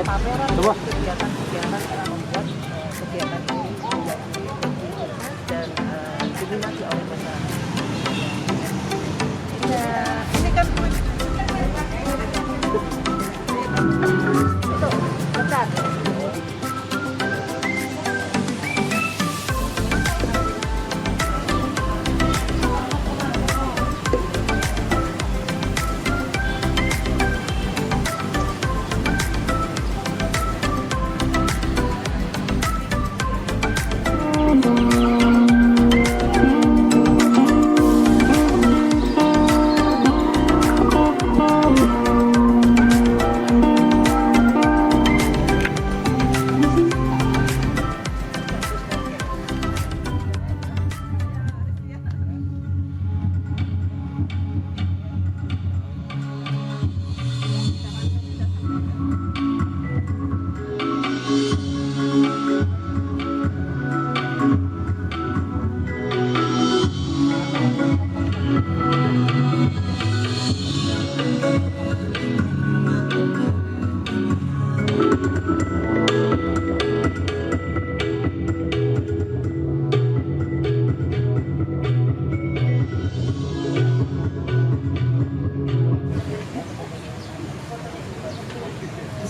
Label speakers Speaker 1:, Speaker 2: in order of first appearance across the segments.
Speaker 1: Coba.
Speaker 2: Kegiatan-kegiatan yang membuat kegiatan ini menjadi dan diminati oleh masyarakat. Ya, ini kan itu dekat.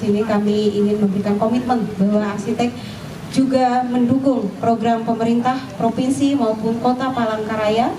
Speaker 3: Sini kami ingin memberikan komitmen bahwa arsitek juga mendukung program pemerintah provinsi maupun kota Palangkaraya.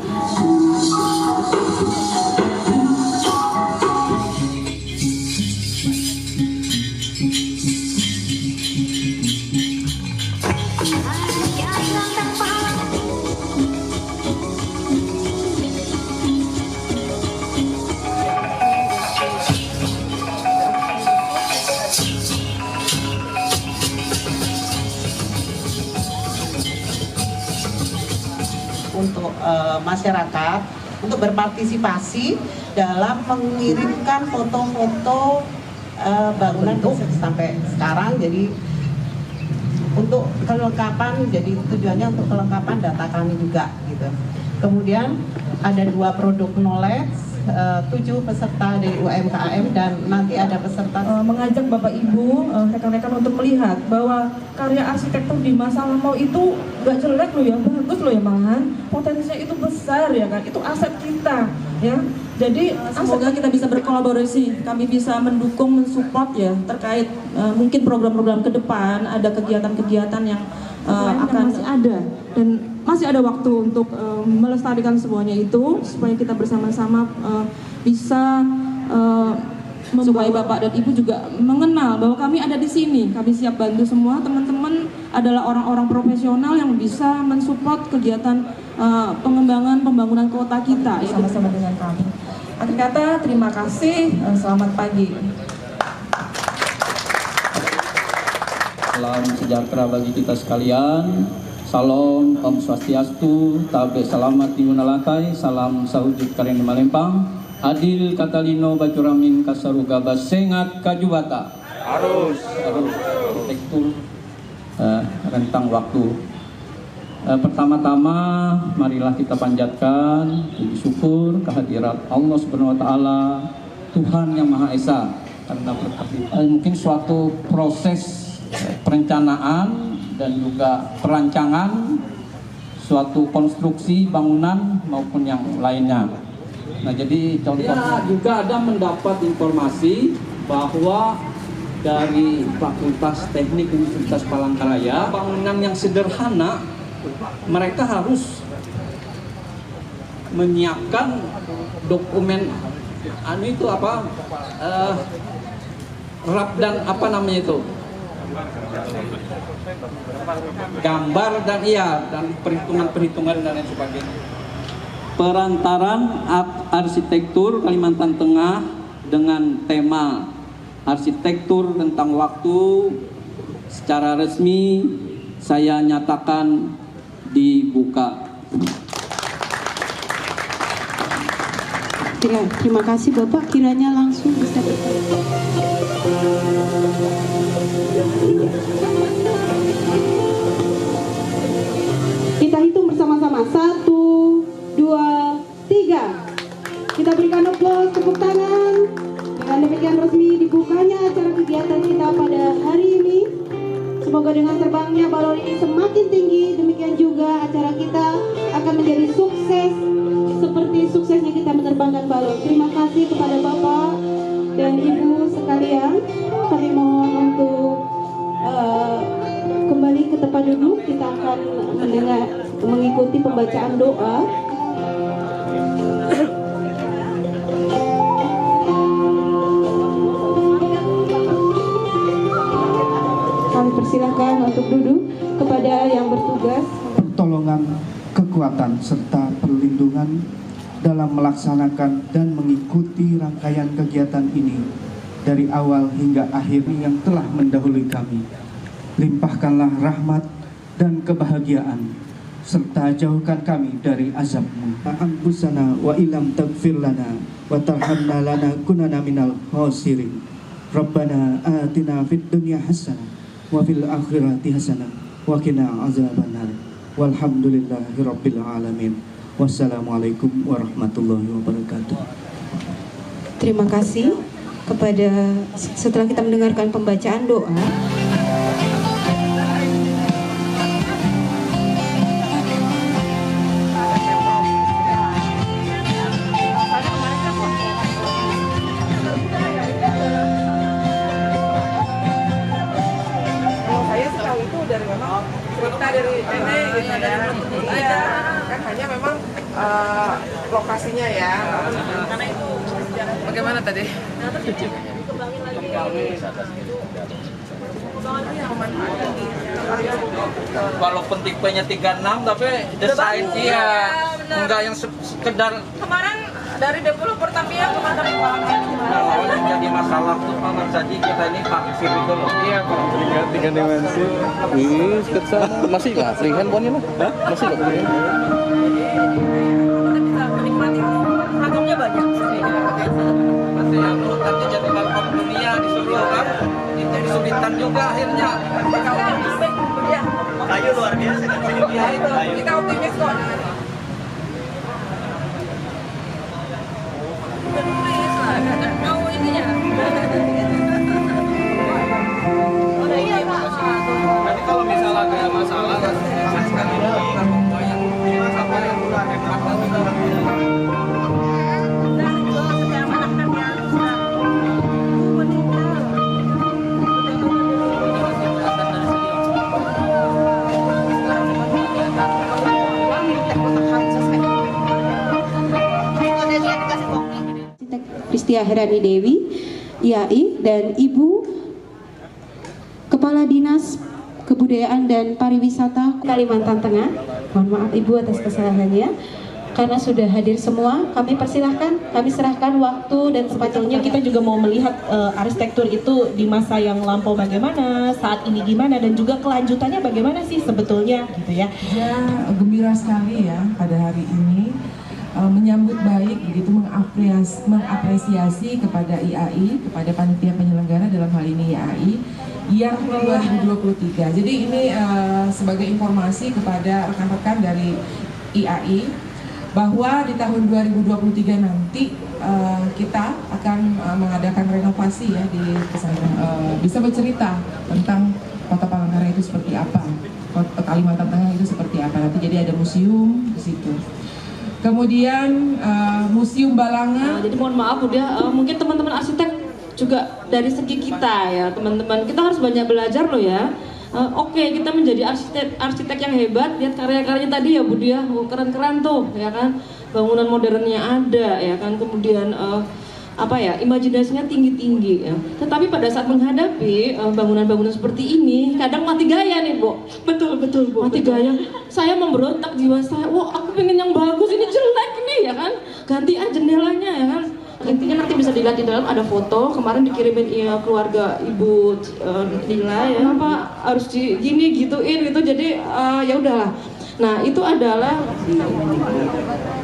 Speaker 4: Untuk masyarakat untuk berpartisipasi dalam mengirimkan foto-foto bangunan sampai sekarang. Jadi untuk kelengkapan, jadi tujuannya untuk kelengkapan data kami juga gitu. Kemudian ada 2 produk knowledge, 7 peserta dari UMKM, dan nanti ada peserta
Speaker 5: mengajak Bapak Ibu, rekan-rekan untuk melihat bahwa karya arsitektur di masa lampau itu gak jelek loh ya, bagus loh ya, malahan potensinya itu besar ya kan, itu aset kita ya. Jadi semoga kita bisa berkolaborasi, kami bisa mendukung, mensupport ya terkait mungkin program-program ke depan, ada kegiatan-kegiatan yang akan masih ada dan masih ada waktu untuk melestarikan semuanya itu supaya kita bersama-sama bisa supaya Bapak dan Ibu juga mengenal bahwa kami ada di sini. Kami siap bantu semua. Teman-teman adalah orang-orang profesional yang bisa mensupport kegiatan pengembangan pembangunan kota kita sama-sama dengan kami. Akhir kata, terima kasih. Selamat pagi.
Speaker 6: Salam sejahtera bagi kita sekalian. Salam Om Swastiastu, tabe selamat di Unalatai, salam sahujud karen di Malempang, adil katalino bacuramin kasaruga basengat kajubata. Harus arsitektur rentang waktu. Pertama-tama marilah kita panjatkan puji syukur kehadirat Allah Subhanahu wa taala, Tuhan yang Maha Esa, karena mungkin suatu proses perencanaan dan juga perancangan suatu konstruksi bangunan maupun yang lainnya. Nah, jadi contohnya juga ada mendapat informasi bahwa dari Fakultas Teknik Universitas Palangkaraya, bangunan yang sederhana mereka harus menyiapkan dokumen itu apa rap dan apa namanya itu, gambar dan dan perhitungan dan lain sebagainya. Perantaran arsitektur Kalimantan Tengah dengan tema arsitektur tentang waktu secara resmi saya nyatakan dibuka.
Speaker 3: Terima kasih Bapak, kiranya langsung bisa kita hitung bersama-sama. 1, 2, 3. Kita berikan aplaus, tepuk tangan. Dengan demikian resmi dibukanya acara kegiatan kita pada hari ini. Semoga dengan terbangnya balon ini semakin tinggi, demikian juga acara kita akan menjadi sukses seperti suksesnya kita menerbangkan balon. Terima kasih kepada Bapak dan Ibu sekalian. Kami mohon untuk kembali ke tempat duduk. Kita akan mengikuti pembacaan doa. Kami persilakan untuk duduk kepada yang bertugas.
Speaker 1: Pertolongan, kekuatan, serta perlindungan dalam melaksanakan dan mengikuti rangkaian kegiatan ini dari awal hingga akhir yang telah mendahului kami. Limpahkanlah rahmat dan kebahagiaan, serta jauhkan kami dari azab-Mu. Anfusana wa ilam taghfir lana wa tarhamna lana kunana minal khasirin. Rabbana atina fid dunya hasanah wa fil akhirati hasanah wa qina azabannar. Walhamdulillahirabbil alamin. Wassalamualaikum warahmatullahi wabarakatuh.
Speaker 3: Terima kasih kepada setelah kita mendengarkan pembacaan doa.
Speaker 2: Saya setahu itu dari memang cerita dari nenek gitu ya. Iya, kan hanya memang lokasinya ya. Karena itu bagaimana tadi?
Speaker 6: Walaupun tipenya 36 tapi desain iya enggak yang sekedar
Speaker 2: Kemarin dari developer tapi ya kemarin
Speaker 6: kalau yang jadi masalah tuh mana saja kita ini paksir itu loh. Iya Pak.
Speaker 7: Tiga dimensi. Sketsa masih nggak? Free handphone lah? Masih nggak?
Speaker 2: kita bisa menikmati ragamnya banyak sih.
Speaker 6: Masih yang nanti jadi balkon dunia disuruh kan itu kesulitan juga akhirnya.
Speaker 2: Kayu luar biasa kan ya, itu kita optimis kok. Mau ininya. Oh iya Pak.
Speaker 6: Nanti kalau misalnya ada masalah jelaskan ini apa yang apa yang kurang
Speaker 3: Pristia Herani Dewi, IAI, dan Ibu Kepala Dinas Kebudayaan dan Pariwisata Kalimantan Tengah. Mohon maaf Ibu atas kesalahannya. Karena sudah hadir semua, kami persilahkan, kami serahkan waktu dan sepatutnya
Speaker 5: Kita juga mau melihat arsitektur itu di masa yang lampau bagaimana, saat ini gimana, dan juga kelanjutannya bagaimana sih sebetulnya gitu ya.
Speaker 8: Ya, gembira sekali ya pada hari ini menyambut baik begitu mengapresiasi kepada IAI, kepada panitia penyelenggara dalam hal ini IAI yang 2023. Jadi ini sebagai informasi kepada rekan-rekan dari IAI bahwa di tahun 2023 nanti kita akan mengadakan renovasi ya di pesantren. Bisa bercerita tentang Kota Palangkaraya itu seperti apa, Kota Kalimantan Tengah itu seperti apa. Nanti jadi ada museum di situ. Kemudian Museum Balanga.
Speaker 5: Jadi mohon maaf udah mungkin teman-teman arsitek juga dari segi kita ya teman-teman, kita harus banyak belajar loh ya. Oke, kita menjadi arsitek yang hebat, lihat karya-karyanya tadi ya Budi ya, keren-keren tuh ya kan, bangunan modernnya ada ya kan, kemudian imajinasinya tinggi-tinggi ya. Tetapi pada saat menghadapi bangunan-bangunan seperti ini, kadang mati gaya nih, Bu. Betul, Bu. Mati gaya. Saya memberontak jiwa saya. Wah, aku pengen yang bagus, ini jelek nih ya kan. Ganti aja jendelanya ya kan. Intinya nanti bisa dilihat di dalam ada foto. Kemarin dikirimin keluarga Ibu Lila ya. Kenapa harus gini gituin gitu. Jadi ya udahlah. Nah, itu adalah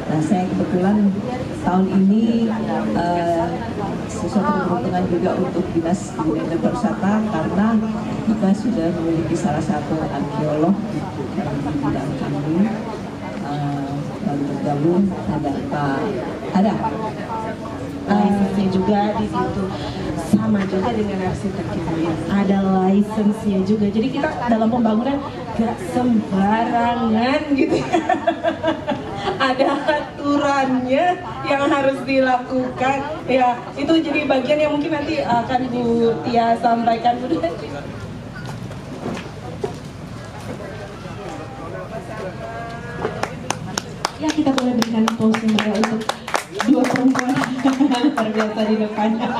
Speaker 9: Nah, saya kebetulan tahun ini sesuatu keuntungan juga untuk Dinas Kebudayaan dan Pariwisata karena kita sudah memiliki salah satu arkeolog di bidang kami lalu bergabung ada Pak
Speaker 5: juga di situ. Sama juga dengan arsitek kita ya, ada license-nya juga. Jadi kita dalam pembangunan gak sembarangan gitu. Ada aturannya yang harus dilakukan. Ya, itu jadi bagian yang mungkin nanti akan Bu Tia sampaikan.
Speaker 3: Ya, kita boleh berikan aplaus yang untuk dua perempuan luar biasa di depannya.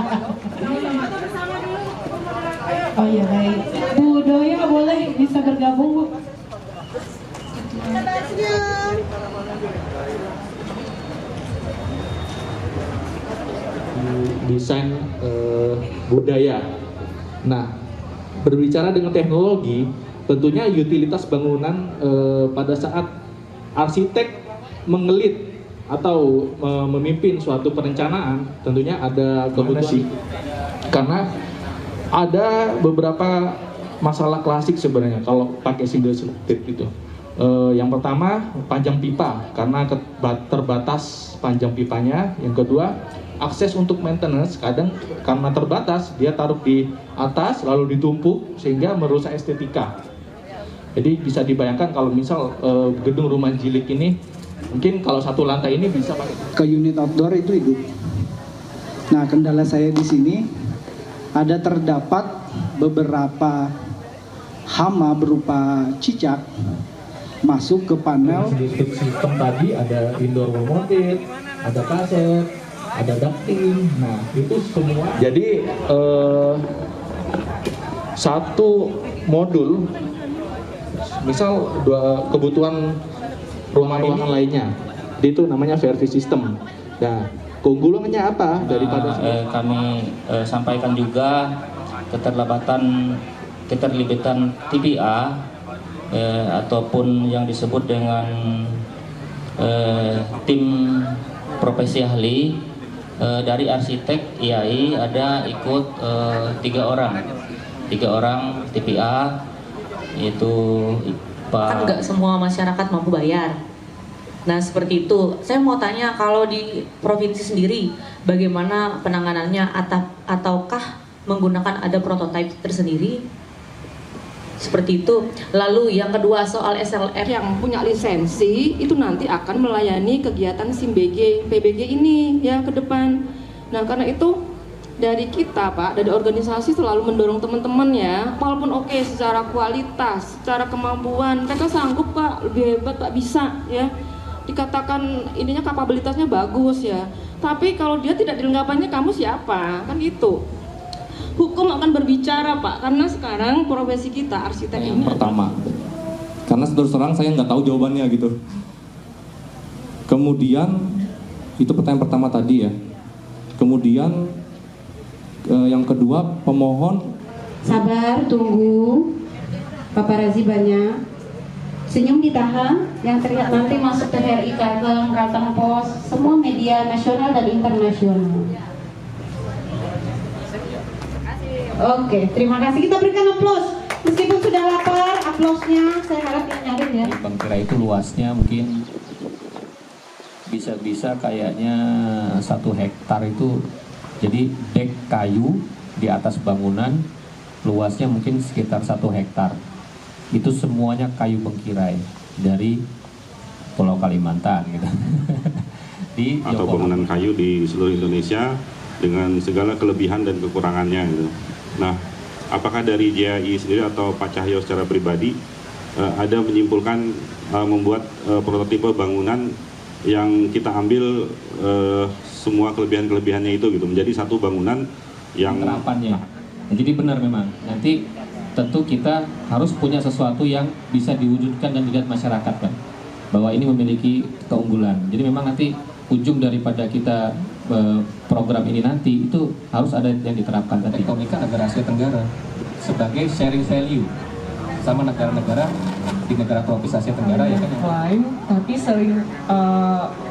Speaker 3: Oh iya, baik. Bu Doya boleh bisa bergabung, Bu.
Speaker 10: Desain budaya. Nah, berbicara dengan teknologi, tentunya utilitas bangunan pada saat arsitek mengelit atau memimpin suatu perencanaan, tentunya ada kebutuhan. Karena ada beberapa masalah klasik sebenarnya kalau pakai single tip itu. Yang pertama, panjang pipa karena terbatas panjang pipanya. Yang kedua, akses untuk maintenance kadang karena terbatas, dia taruh di atas lalu ditumpuk sehingga merusak estetika. Jadi bisa dibayangkan kalau misal gedung rumah jilid ini mungkin kalau satu lantai ini bisa pakai
Speaker 1: ke unit outdoor itu hidup. Nah, kendala saya di sini ada terdapat beberapa hama berupa cicak masuk ke panel.
Speaker 10: Sistem tadi ada indoor wall mounted, ada kaset, ada ducting. Nah, itu semua. Jadi satu modul misal dua kebutuhan ruangan lainnya, itu namanya VRV system. Nah, keunggulannya apa daripada
Speaker 6: kami sampaikan juga keterlibatan TPA ataupun yang disebut dengan tim profesi ahli dari arsitek IAI ada ikut 3 orang TPA, yaitu
Speaker 11: kan nggak semua masyarakat mampu bayar. Nah seperti itu, saya mau tanya kalau di provinsi sendiri bagaimana penanganannya ataukah menggunakan ada prototipe tersendiri? Seperti itu. Lalu yang kedua soal SLR
Speaker 5: yang punya lisensi itu nanti akan melayani kegiatan SIMBG, PBG ini ya ke depan. Nah karena itu dari kita Pak, dari organisasi selalu mendorong teman-teman ya, walaupun oke secara kualitas, secara kemampuan mereka sanggup Pak, lebih hebat Pak, bisa ya, dikatakan ininya kapabilitasnya bagus ya, tapi kalau dia tidak dilengkapannya kamu siapa, kan gitu. Hukum akan berbicara Pak, karena sekarang profesi kita arsitek ini
Speaker 12: pertama, karena terus terang saya nggak tahu jawabannya gitu. Kemudian itu pertanyaan pertama tadi ya, kemudian yang kedua, pemohon
Speaker 3: sabar, tunggu. Paparazi banyak. Senyum ditahan. Yang teriak nanti masuk ke RI Kalteng, Kalteng Pos, semua media nasional dan internasional. Oke, terima kasih. Kita berikan aplaus. Meskipun sudah lapar, aplausnya saya harap nyarin ya.
Speaker 6: Bangkira itu luasnya mungkin bisa kayaknya 1 hektar itu. Jadi dek kayu di atas bangunan luasnya mungkin sekitar 1 hektar. Itu semuanya kayu bengkirai dari Pulau Kalimantan gitu.
Speaker 13: Atau bangunan kayu di seluruh Indonesia dengan segala kelebihan dan kekurangannya gitu. Nah, apakah dari JAI sendiri atau Pak Cahyo secara pribadi ada menyimpulkan membuat prototipe bangunan yang kita ambil semua kelebihan-kelebihannya itu gitu menjadi satu bangunan yang
Speaker 6: terapannya. Jadi benar memang. Nanti tentu kita harus punya sesuatu yang bisa diwujudkan dan dilihat masyarakat kan, bahwa ini memiliki keunggulan. Jadi memang nanti ujung daripada kita program ini nanti itu harus ada yang diterapkan tadi. Komika negara Asia Tenggara sebagai sharing value sama negara-negara di negara tropis Asia Tenggara ya kan,
Speaker 5: lain tapi sering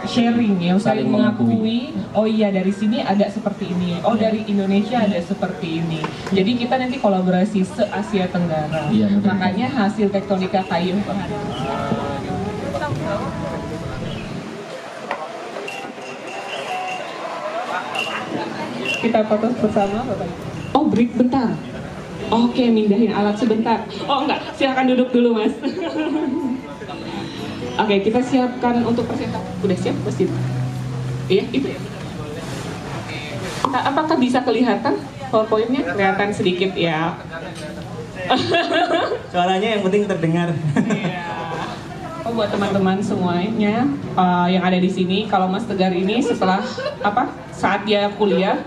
Speaker 5: sharing ya, saling mengakui oh iya dari sini ada seperti ini, oh dari Indonesia ada seperti ini, jadi kita nanti kolaborasi se-Asia Tenggara. Makanya hasil tektonika kayu
Speaker 14: Kita foto bersama, Bapak. Oh, break bentar. Oke, mindahin alat sebentar. Oh enggak, silakan duduk dulu, Mas. Oke, kita siapkan untuk presentasi. Udah siap, Mas? Iya, itu ya. Apakah bisa kelihatan PowerPoint-nya? Kelihatan sedikit ya.
Speaker 15: Suaranya yang penting terdengar.
Speaker 14: Oh, buat teman-teman semuanya yang ada di sini, kalau Mas Tegar ini setelah saat dia kuliah,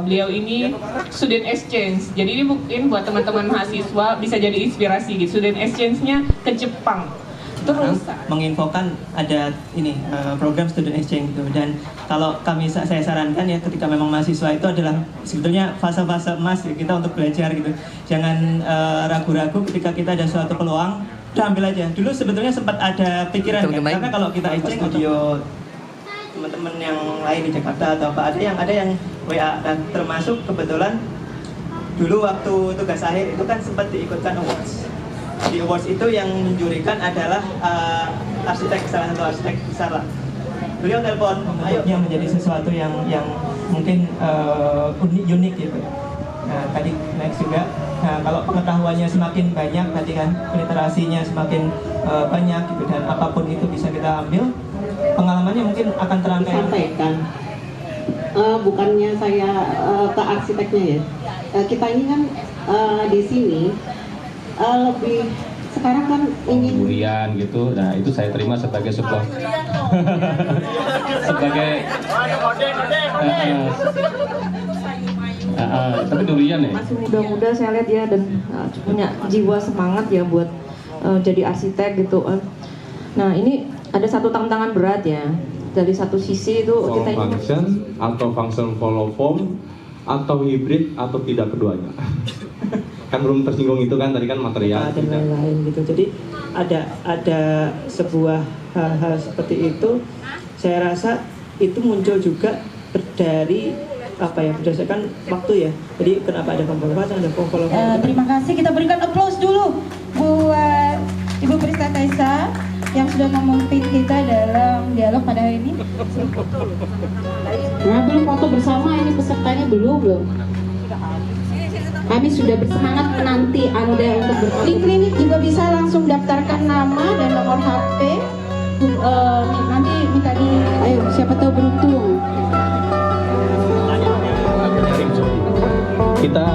Speaker 14: beliau ini student exchange. Jadi ini mungkin buat teman-teman mahasiswa bisa jadi inspirasi gitu. Student exchange-nya ke Jepang. Terus
Speaker 15: menginfokan ada ini program student exchange gitu. Dan kalau saya sarankan ya, ketika memang mahasiswa itu adalah sebetulnya fase-fase emas ya, kita untuk belajar gitu. Jangan ragu-ragu ketika kita ada suatu peluang, udah ambil aja. Dulu sebetulnya sempat ada pikiran kan, karena kalau kita exchange studio teman-teman yang lain di Jakarta atau apa, ada yang WA, dan termasuk kebetulan dulu waktu tugas akhir itu kan sempat diikutkan awards. Di awards itu yang menjurikan adalah arsitek, salah satu arsitek besar lah. Beliau telepon, ayo yang menjadi sesuatu yang mungkin unik gitu. Nah, tadi next juga. Nah, kalau pengetahuannya semakin banyak, tadi kan literasinya semakin banyak gitu, dan apapun itu bisa kita ambil, pengalamannya mungkin akan terangkai.
Speaker 4: Sampaikan. Bukannya saya ke arsiteknya ya. Kita ini kan di sini lebih sekarang kan ingin
Speaker 12: kemudian gitu. Nah, itu saya terima sebagai sebuah sebagai tapi durian ya.
Speaker 5: Masih muda-muda saya lihat ya, dan punya jiwa semangat ya buat jadi arsitek gitu. Nah, ini ada satu tantangan berat ya. Dari satu sisi itu
Speaker 10: Form
Speaker 5: kita
Speaker 10: function atau function follow form atau hybrid atau tidak keduanya. Kan belum tersinggung itu kan tadi kan material
Speaker 15: dan lain-lain gitu. Jadi ada sebuah hal-hal seperti itu, saya rasa itu muncul juga dari berdasarkan waktu ya. Jadi kenapa ada pembahasan, ada pembahasan.
Speaker 3: Terima kasih, kita berikan applause dulu buat Ibu Prista Taisa yang sudah memimpin kita dalam dialog pada hari ini.
Speaker 16: Nah, belum foto bersama ini pesertanya belum. Kami sudah bersemangat menanti Anda untuk berfoto.
Speaker 3: Di klinik juga bisa langsung daftarkan nama dan nomor HP. Nanti minta ayo siapa tahu beruntung.
Speaker 10: Kita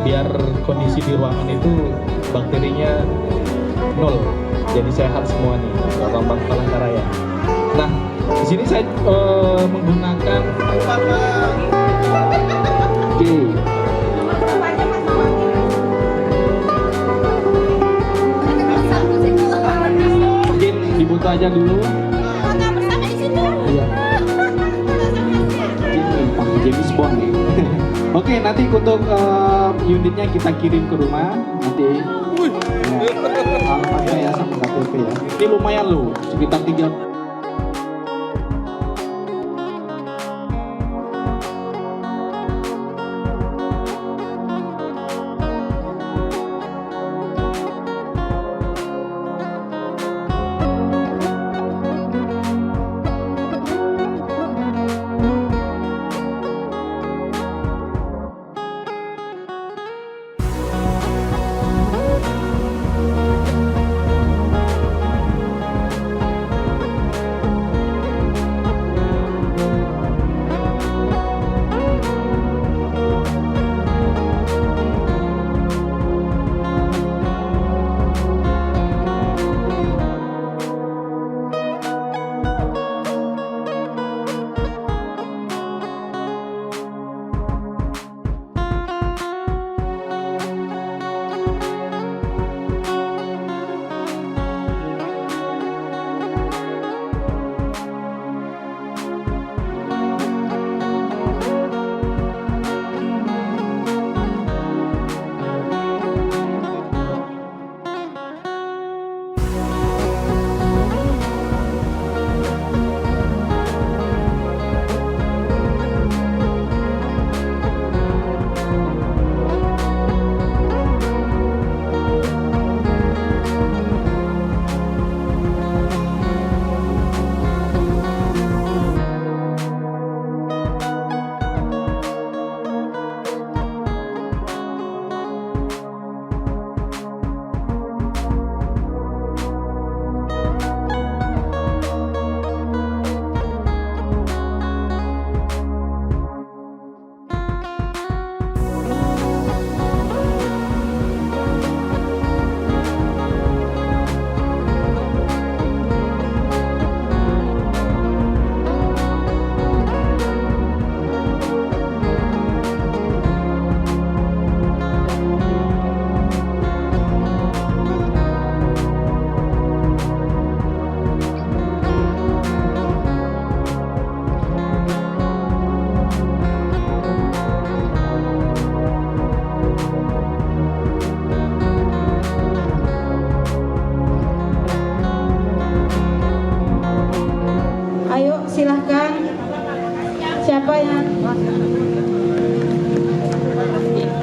Speaker 10: biar kondisi di ruangan itu bakterinya 0, jadi sehat semua nih, Bambang Palangkaraya. Nah, di sini saya menggunakan mungkin dibuka aja dulu. Iya. James Bond nih. Oke, nanti untuk unitnya kita kirim ke rumah nanti. Alamatnya ya sama KTP ya. Ini lumayan loh, sekitar 3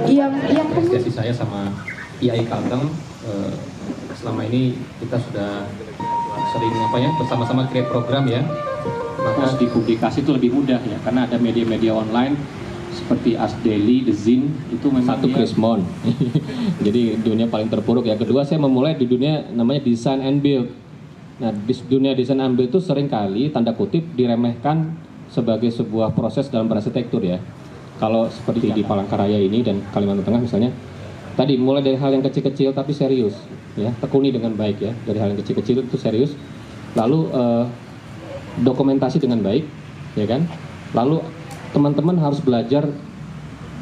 Speaker 3: yang
Speaker 17: apresiasi saya sama IAI Kalteng, selama ini kita sudah sering bersama-sama create program ya, maka dipublikasi itu lebih mudah ya, karena ada media-media online seperti Ars Daily, The Zine, itu memang satu Krismon. Jadi dunia paling terpuruk ya. Kedua, saya memulai di dunia namanya design and build. Nah, di dunia design and build itu seringkali tanda kutip diremehkan sebagai sebuah proses dalam berarsitektur ya. Kalau seperti di Palangkaraya ini dan Kalimantan Tengah misalnya, tadi mulai dari hal yang kecil-kecil tapi serius ya, tekuni dengan baik ya, dari hal yang kecil-kecil itu serius, lalu dokumentasi dengan baik ya kan, lalu teman-teman harus belajar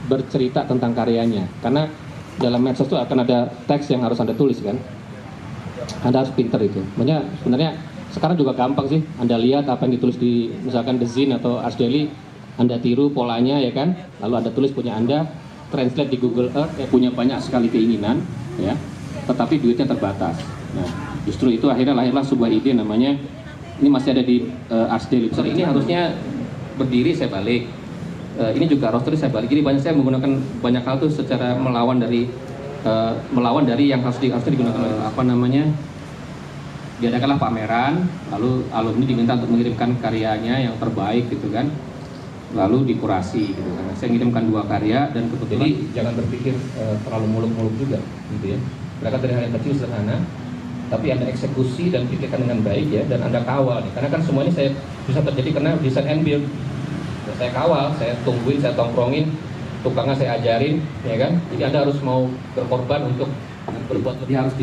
Speaker 17: bercerita tentang karyanya, karena dalam medsos itu akan ada teks yang harus Anda tulis kan, Anda harus pinter itu. Makanya sebenarnya sekarang juga gampang sih, Anda lihat apa yang ditulis di misalkan The Zine atau Ars Daily, Anda tiru polanya ya kan, lalu Anda tulis punya Anda, translate di Google Earth, punya banyak sekali keinginan ya, tetapi duitnya terbatas. Nah, justru itu akhirnya lahirlah sebuah ide namanya, ini masih ada di Ars Daily. Ini harusnya berdiri saya balik, ini juga roster saya balik. Jadi saya menggunakan banyak hal tuh secara melawan dari yang harus digunakan oleh diadakanlah pameran, lalu alumni diminta untuk mengirimkan karyanya yang terbaik gitu kan, lalu dikurasi gitu kan. Saya mengirimkan 2 karya dan kebetulan, jadi jangan berpikir terlalu muluk-muluk juga gitu ya. Berangkat dari hal yang kecil sederhana, tapi Anda eksekusi dan pikirkan dengan baik ya, dan Anda kawal nih. Karena kan semuanya saya bisa terjadi karena design and build. Ya, saya kawal, saya tungguin, saya tongkrongin, tukangnya saya ajarin ya kan. Jadi Anda harus mau berkorban untuk berbuat lebih, harus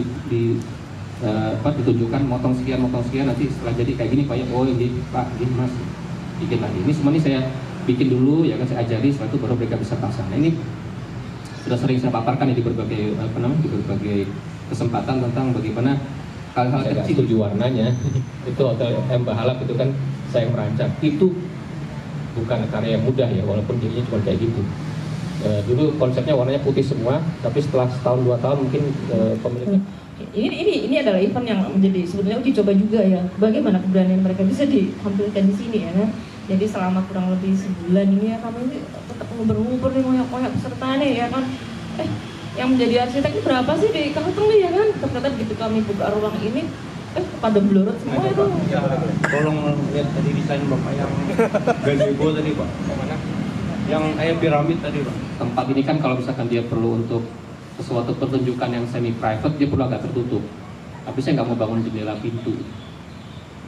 Speaker 17: ditunjukkan motong sekian nanti setelah jadi kayak gini Pak ya, oh ini Pak, ini Mas, bikin lagi. Ini semua ini saya bikin dulu ya kan, saya ajari, setelah itu baru mereka bisa pasang. Nah, ini sudah sering saya paparkan ya di berbagai kesempatan tentang bagaimana hal-hal kecil. Setuju warnanya itu hotel Mbah Halap itu kan saya merancang, itu bukan karya yang mudah ya, walaupun jadinya cuma kayak gitu. Dulu konsepnya warnanya putih semua, tapi setelah setahun 2 tahun mungkin pemiliknya.
Speaker 5: Ini adalah event yang menjadi sebenarnya uji coba juga ya, bagaimana keberanian mereka bisa ditampilkan di sini ya kan. Jadi selama kurang lebih sebulan ini ya kami ini tetap nguber-nguber nih, ngoyak-ngoyak pesertanya ya kan. Yang menjadi arsitek ini berapa sih di Kalteng nih ya kan. Ternyata begitu kami buka ruang ini, pada blurut semua itu.
Speaker 18: Tolong lihat tadi desain Bapak yang gazebo tadi Pak. Mana? Yang kayak piramid tadi Pak.
Speaker 17: Tempat ini kan kalau misalkan dia perlu untuk sesuatu pertunjukan yang semi private, dia perlu agak tertutup. Tapi saya nggak mau bangun jendela pintu.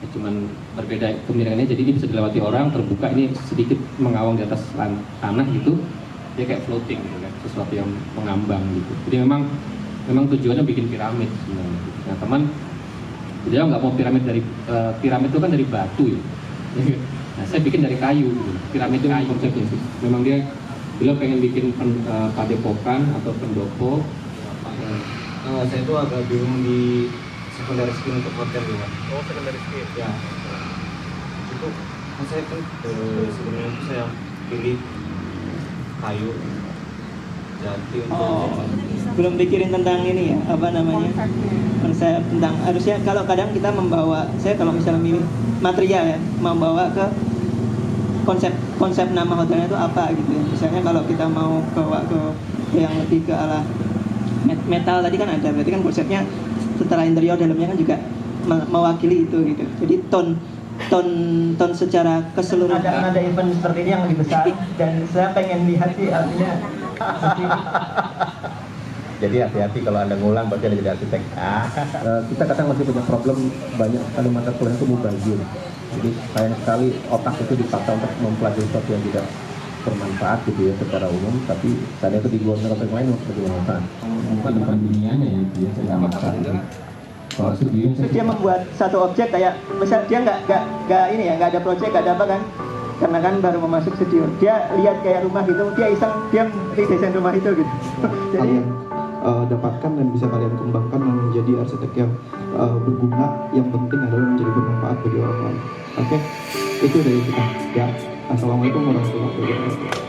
Speaker 17: Ya, cuman berbeda kemiringannya, jadi ini bisa dilewati orang, terbuka, ini sedikit mengawang di atas tanah gitu. Dia kayak floating gitu kan, sesuatu yang mengambang gitu. Jadi memang tujuannya bikin piramid sebenarnya. Nah teman, dia nggak mau piramid piramid itu kan dari batu ya. Nah saya bikin dari kayu gitu. Piramid itu konsepnya sih. Memang beliau pengen bikin padepokan atau pendopo.
Speaker 18: Saya itu agak bingung di secondary skin untuk hotel juga. Oh, secondary skin. Ya. Itu saya kan sebenarnya saya pilih kayu jati untuk
Speaker 15: belum pikirin tentang ini ya, apa namanya, konsep tentang harusnya kalau kadang kita membawa, saya kalau misalnya milih material ya, membawa ke konsep nama hotelnya itu apa gitu ya. Misalnya kalau kita mau bawa ke yang lebih ke arah metal tadi kan ada, berarti kan konsepnya setelah interior dalamnya kan juga mewakili itu gitu. Jadi ton secara keseluruhan. Ada event seperti ini yang lebih besar dan saya pengen lihat sih artinya.
Speaker 19: Jadi hati-hati kalau Anda ngulang berarti Anda jadi arsitek. Kita kadang masih punya problem, banyak kali mata kuliah itu mubazir. Jadi sayang sekali otak itu dipaksa untuk mempelajari sesuatu yang tidak bermanfaat gitu ya secara umum, tapi tadi itu digunakan untuk yang lain untuk bermanfaat. Bukan depan dunianya ya, dia tidak masalah. Kalau
Speaker 15: dia membuat satu objek kayak misal dia nggak ada proyek, nggak ada apa kan, karena kan baru mau masuk studio, dia lihat kayak rumah gitu, dia iseng dia redesain rumah itu gitu. Jadi
Speaker 1: dapatkan dan bisa kalian kembangkan dan menjadi arsitek yang berguna. Yang penting adalah menjadi bermanfaat bagi orang lain. Oke, itu dari kita ya. Assalamualaikum warahmatullahi wabarakatuh.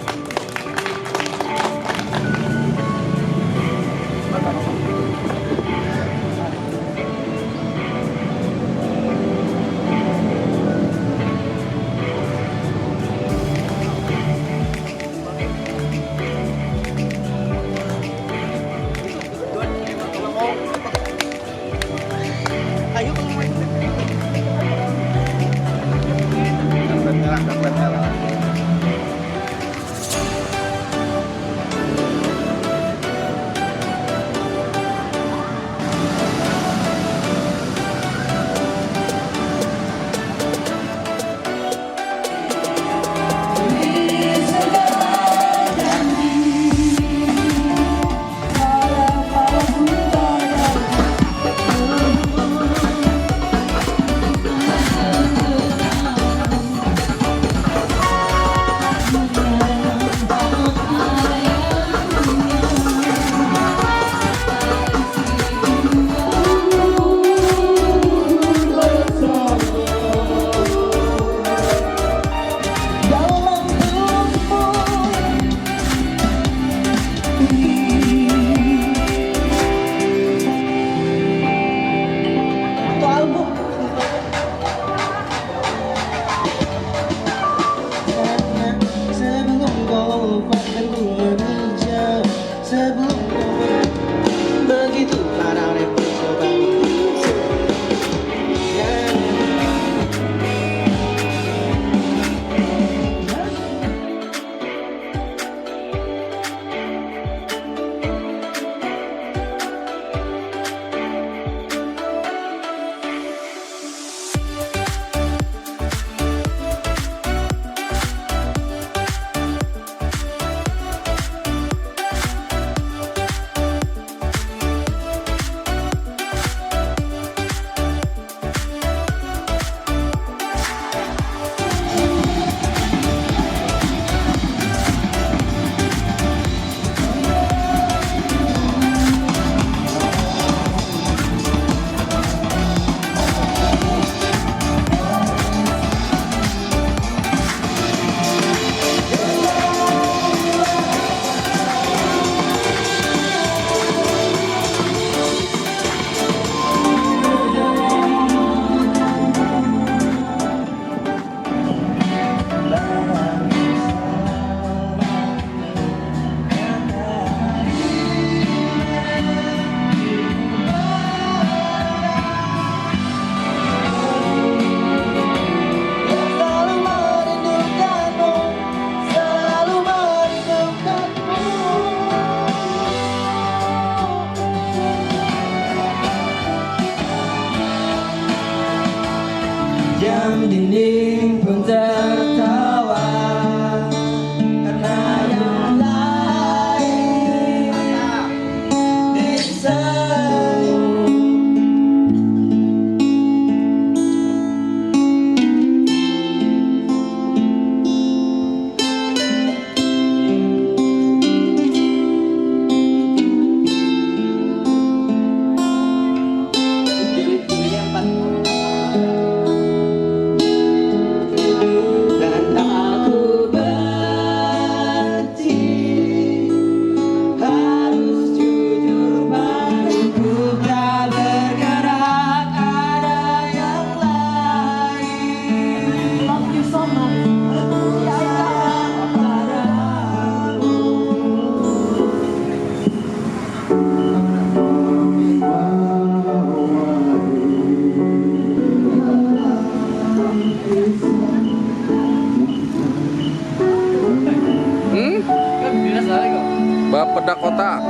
Speaker 7: Bapeda Kota.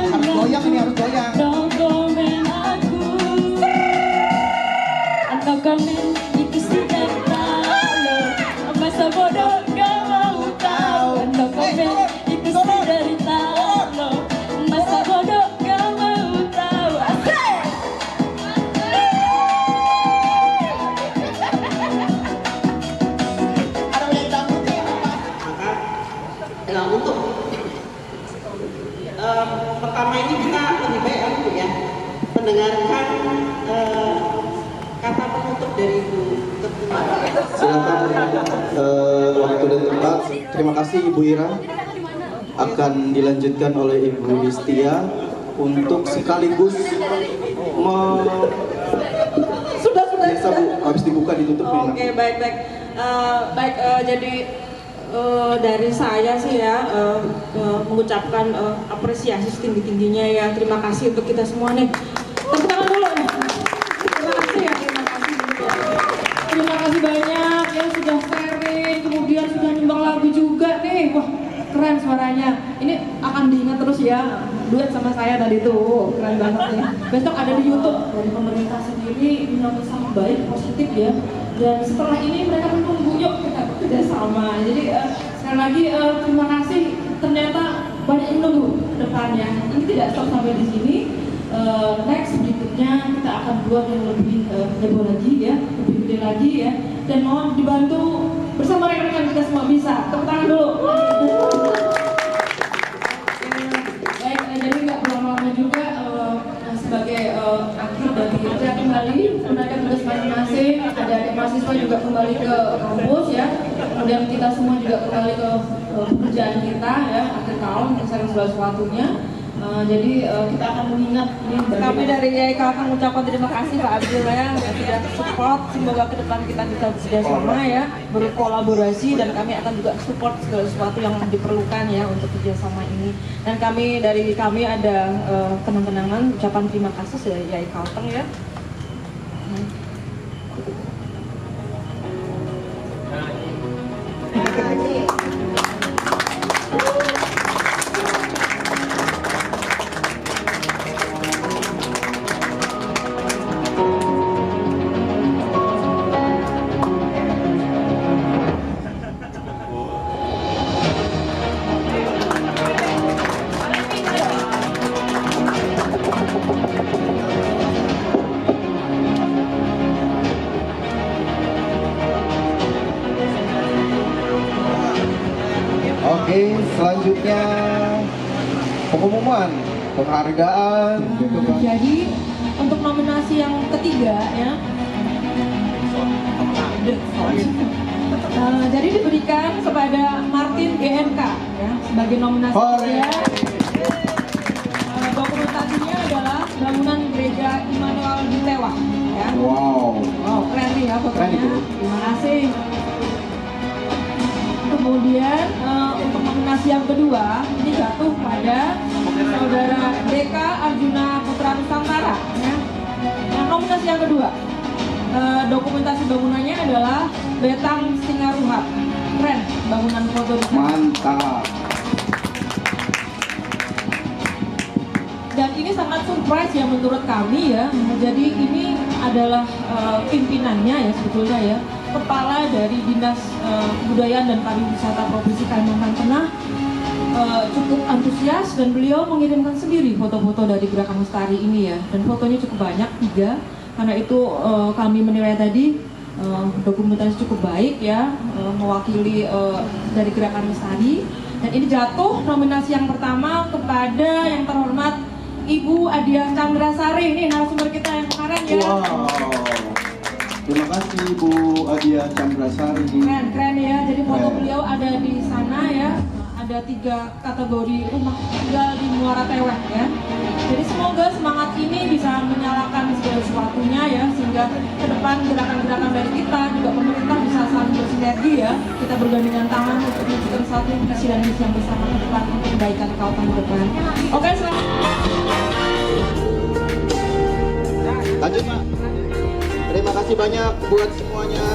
Speaker 1: Harus goyang ini, harus goyang.
Speaker 20: Atau komen itu sudah lalu, masa bodoh gak mau tahu. Atau komen itu sudah lalu, masa bodoh gak mau tahu. Asik!
Speaker 4: Nah, untuk pertama ini kita lebih baik ya mendengarkan kata penutup dari Ibu Ketua.
Speaker 21: Silakan waktu dan tempat. Terima kasih Ibu Ira. Akan dilanjutkan oleh Ibu Listia untuk sekaligus
Speaker 5: Sudah.
Speaker 21: Biasa Bu, habis dibuka ditutup.
Speaker 5: Oke, baik. Jadi dari saya sih ya mengucapkan apresiasi setinggi-tingginya ya. Terima kasih untuk kita semua nih. Tepuk tangan dulu nih. Terima kasih ya, terima kasih banyak ya sudah sharing, kemudian sudah nyumbang lagu juga nih. Wah, keren suaranya. Ini akan diingat terus ya. Duet sama saya tadi tuh, keren banget nih. Besok ada di YouTube dari pemerintah sendiri menyambut sangat baik, positif ya. Dan setelah ini mereka menunggu yuk kita bekerja sama. Jadi sekali lagi terima kasih. Ternyata banyak yang menunggu depannya. Ini tidak stop sampai di sini. Next berikutnya kita akan buat yang lebih heboh lagi ya, lebih gede lagi ya. Dan mohon dibantu bersama rekan-rekan kita semua bisa. Tepuk tangan dulu. Baik, jadi nggak berlama-lama juga sebagai akhir dari kerja kembali menunaikan tugas masing-masing. Adik-adik mahasiswa juga kembali ke kampus ya. Kemudian kita semua juga kembali ke pekerjaan kita ya, akhir tahun menyelesaikan segala sesuatunya. Jadi kita akan mengingat ini kami dari YAI Kalteng mengucapkan terima kasih Pak Abdul ya sudah support. Semoga ke depan kita bisa bekerjasama ya, berkolaborasi, dan kami akan juga support segala sesuatu yang diperlukan ya untuk kerjasama ini. Dan dari kami ada kenang-kenangan ucapan terima kasih dari YAI Kalteng ya.
Speaker 21: Oke, selanjutnya pengumuman penghargaan.
Speaker 5: Jadi untuk nominasi yang ketiga ya, jadi diberikan kepada Martin GNK ya sebagai nominasi ketiga. Dokumentasinya adalah bangunan gereja Immanuel di Tewang ya.
Speaker 21: Wow,
Speaker 5: keren nih ya fotonya. Terima kasih. Kemudian untuk nominasi yang kedua ini jatuh pada saudara Deka Arjuna Putra Nusantara ya. Yang nominasi yang kedua dokumentasi bangunannya adalah Betang Singaruhat. Keren bangunan foto di sana.
Speaker 21: Mantap.
Speaker 5: Dan ini sangat surprise ya menurut kami ya. Jadi ini adalah pimpinannya ya sebetulnya ya. Kepala dari Dinas Kebudayaan dan Pariwisata Provinsi Kalimantan Tengah cukup antusias dan beliau mengirimkan sendiri foto-foto dari Gerakan Lestari ini ya. Dan fotonya cukup banyak, 3. Karena itu kami menilai tadi dokumentasi cukup baik ya, mewakili dari Gerakan Lestari. Dan ini jatuh nominasi yang pertama kepada yang terhormat Ibu Adia Chandrasari, ini narasumber kita yang kemarin ya.
Speaker 21: Wow. Terima kasih Ibu Adia Chandrasari.
Speaker 5: Keren ya, jadi foto beliau ada di sana ya. Ada 3 kategori rumah tinggal di Muara Tewek ya. Jadi semoga semangat ini bisa menyalakan segala sesuatunya ya, sehingga ke depan gerakan-gerakan dari kita juga pemerintah bisa saling bersinergi ya. Kita bergandengan tangan untuk mewujudkan satu visi dan misi yang bersama ke depan untuk kebaikan Kalteng ke depan. Oke, selamat.
Speaker 21: Lanjut Pak. Terima kasih banyak buat semuanya.